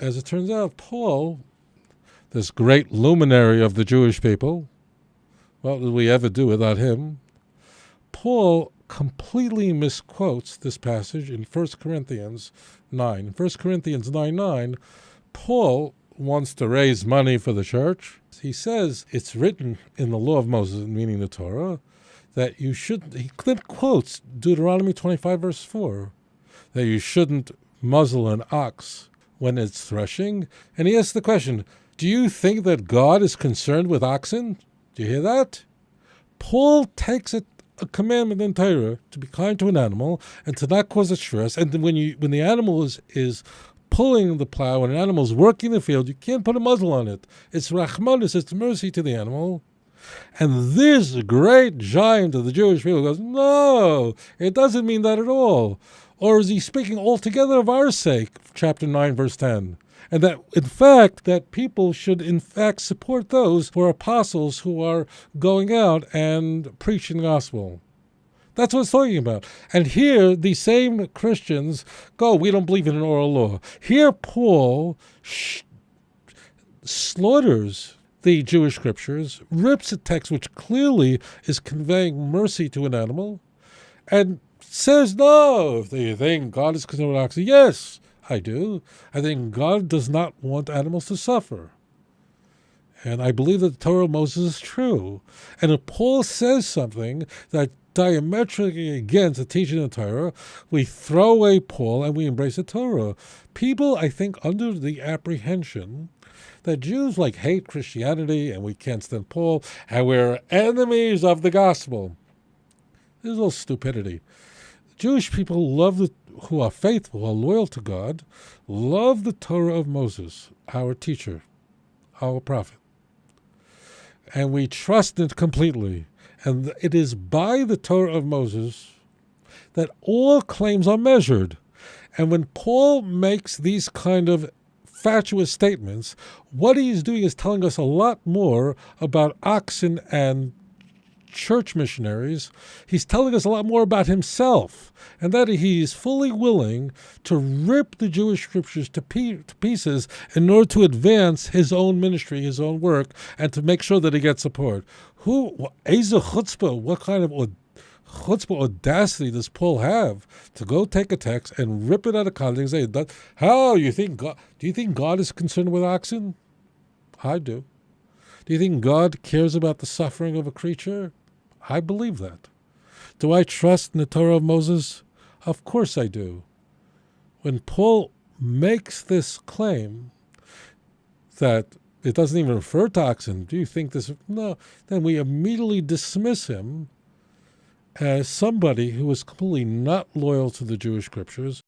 as it turns out, Paul, this great luminary of the Jewish people, what would we ever do without him? Paul completely misquotes this passage in 1 Corinthians 9. In 1 Corinthians 9:9, Paul wants to raise money for the church. He says it's written in the law of Moses, meaning the Torah, that you shouldn't, he then quotes Deuteronomy 25 verse 4, that you shouldn't muzzle an ox when it's threshing. And he asks the question, do you think that God is concerned with oxen? Do you hear that? Paul takes a commandment in Torah to be kind to an animal and to not cause it stress. And then when the animal is pulling the plow, when an animal is working the field, you can't put a muzzle on it. It's rachmanis, it's mercy to the animal. And this great giant of the Jewish people goes, no, it doesn't mean that at all. Or is he speaking altogether of our sake, chapter 9, verse 10? And that, in fact, that people should, in fact, support those who are apostles who are going out and preaching the gospel. That's what it's talking about. And here, the same Christians go, we don't believe in an oral law. Here, Paul slaughters the Jewish scriptures, rips a text which clearly is conveying mercy to an animal, and says, no, do you think God is concerned with oxen? Yes, I do. I think God does not want animals to suffer. And I believe that the Torah of Moses is true. And if Paul says something that diametrically against the teaching of the Torah, we throw away Paul and we embrace the Torah. People, I think, under the apprehension that Jews hate Christianity and we can't stand Paul and we're enemies of the gospel. This is all stupidity. Jewish people who are faithful, who are loyal to God, love the Torah of Moses, our teacher, our prophet. And we trust it completely. And it is by the Torah of Moses that all claims are measured. And when Paul makes these kind of fatuous statements, what he's doing is telling us a lot more about oxen and church missionaries. He's telling us a lot more about himself, and that he is fully willing to rip the Jewish scriptures to pieces in order to advance his own ministry, his own work, and to make sure that he gets support. Eza chutzpah, what kind of chutzpah audacity does Paul have to go take a text and rip it out of context and say, how, do you think God is concerned with oxen? I do. Do you think God cares about the suffering of a creature? I believe that. Do I trust in the Torah of Moses? Of course I do. When Paul makes this claim that it doesn't even refer to oxen, do you think this? No. Then we immediately dismiss him as somebody who is completely not loyal to the Jewish scriptures,